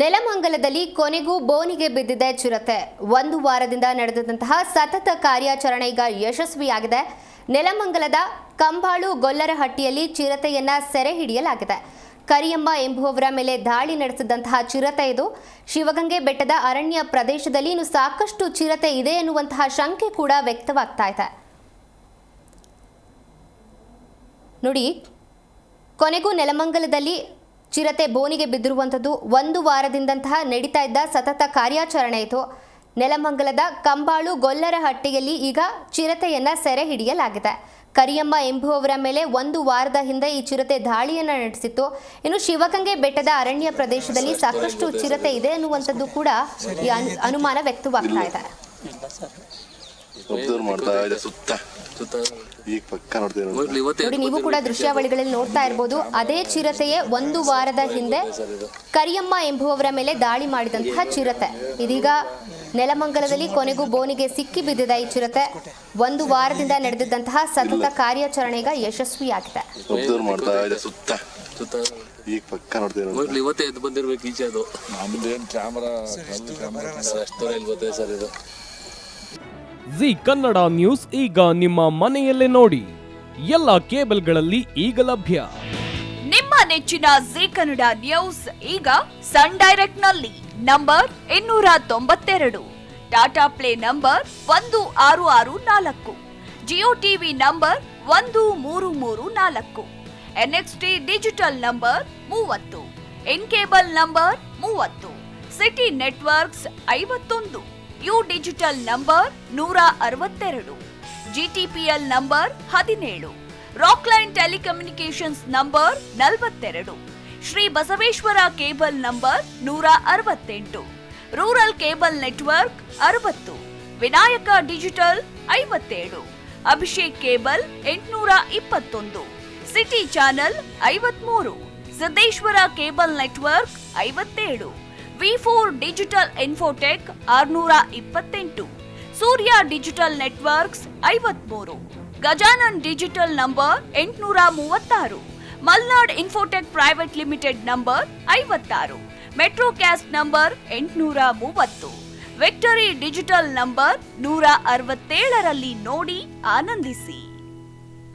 ನೆಲಮಂಗಲದಲ್ಲಿ ಕೊನೆಗೂ ಬೋನಿಗೆ ಬಿದ್ದಿದೆ ಚಿರತೆ. ಒಂದು ವಾರದಿಂದ ನಡೆದಂತಹ ಸತತ ಕಾರ್ಯಾಚರಣೆ ಈಗ ಯಶಸ್ವಿಯಾಗಿದೆ. ನೆಲಮಂಗಲದ ಕಂಬಾಳು ಗೊಲ್ಲರಹಟ್ಟಿಯಲ್ಲಿ ಚಿರತೆಯನ್ನ ಸೆರೆ ಹಿಡಿಯಲಾಗಿದೆ. ಕರಿಯಮ್ಮ ಎಂಬುವವರ ಮೇಲೆ ದಾಳಿ ನಡೆಸಿದಂತಹ ಚಿರತೆ ಇದು. ಶಿವಗಂಗೆ ಬೆಟ್ಟದ ಅರಣ್ಯ ಪ್ರದೇಶದಲ್ಲಿ ಇನ್ನು ಸಾಕಷ್ಟು ಚಿರತೆ ಇದೆ ಎನ್ನುವಂತಹ ಶಂಕೆ ಕೂಡ ವ್ಯಕ್ತವಾಗ್ತಾ ಇದೆ. ನೋಡಿ, ಕೊನೆಗೂ ನೆಲಮಂಗಲದಲ್ಲಿ ಚಿರತೆ ಬೋನಿಗೆ ಬಿದ್ದಿರುವಂಥದ್ದು ಒಂದು ವಾರದಿಂದಂತಹ ನಡೀತಾ ಇದ್ದ ಸತತ ಕಾರ್ಯಾಚರಣೆ ಇದು. ನೆಲಮಂಗಲದ ಕಂಬಾಳು ಗೊಲ್ಲರಹಟ್ಟಿಯಲ್ಲಿ ಈಗ ಚಿರತೆಯನ್ನ ಸೆರೆ ಹಿಡಿಯಲಾಗಿದೆ. ಕರಿಯಮ್ಮ ಎಂಬುವವರ ಮೇಲೆ ಒಂದು ವಾರದ ಹಿಂದೆ ಈ ಚಿರತೆ ದಾಳಿಯನ್ನ ನಡೆಸಿತ್ತು. ಇನ್ನು ಶಿವಗಂಗೆ ಬೆಟ್ಟದ ಅರಣ್ಯ ಪ್ರದೇಶದಲ್ಲಿ ಸಾಕಷ್ಟು ಚಿರತೆ ಇದೆ ಅನ್ನುವಂಥದ್ದು ಕೂಡ ಈ ಅನುಮಾನ ವ್ಯಕ್ತವಾಗ್ತಾ ಇದೆ. ನೋಡಿ, ನೀವು ಕೂಡ ದೃಶ್ಯಾವಳಿಗಳಲ್ಲಿ ನೋಡ್ತಾ ಇರಬಹುದು. ಅದೇ ಚಿರತೆಯೇ ಒಂದು ವಾರದ ಹಿಂದೆ ಕರಿಯಮ್ಮ ಎಂಬುವವರ ಮೇಲೆ ದಾಳಿ ಮಾಡಿದಂತಹ ಚಿರತೆ ಇದೀಗ ನೆಲಮಂಗಲದಲ್ಲಿ ಕೊನೆಗೂ ಬೋನಿಗೆ ಸಿಕ್ಕಿ ಬಿದ್ದಿದೆ. ಈ ಚಿರತೆ ಒಂದು ವಾರದಿಂದ ನಡೆದಿದ್ದಂತಹ ಸತತ ಕಾರ್ಯಾಚರಣೆ ಈಗ ಯಶಸ್ವಿಯಾಗಿದೆ. ಜಿ ಕನ್ನಡ ನ್ಯೂಸ್ ಈಗ ನಿಮ್ಮ ಮನೆಯಲ್ಲೇ ನೋಡಿ. ಎಲ್ಲ ಕೇಬಲ್ಗಳಲ್ಲಿ ಈಗ ಲಭ್ಯ. ನಿಮ್ಮ ನೆಚ್ಚಿನ ಜಿ ಕನ್ನಡ ನ್ಯೂಸ್ ಈಗ ಸನ್ ಡೈರೆಕ್ಟ್ ನಲ್ಲಿ number 292, Tata play number 1664, Jio TV number 1334, NXT digital number 30, in cable number 30, city networks 51, U digital number 162, GTPL number 17, Rockline telecommunications number 42, Shri Basaveshwara cable number 168, rural cable network 60, Vinayaka digital 57, Abhishek cable 821, city channel 53, Siddeshwara cable network 57, V4 digital Infotech 628, Surya digital networks 53, Gajanan digital number 836, Malnad infotech private limited number 56, metro cast number 830, victory digital number 167ರಲ್ಲಿ ನೋಡಿ ಆನಂದಿಸಿ.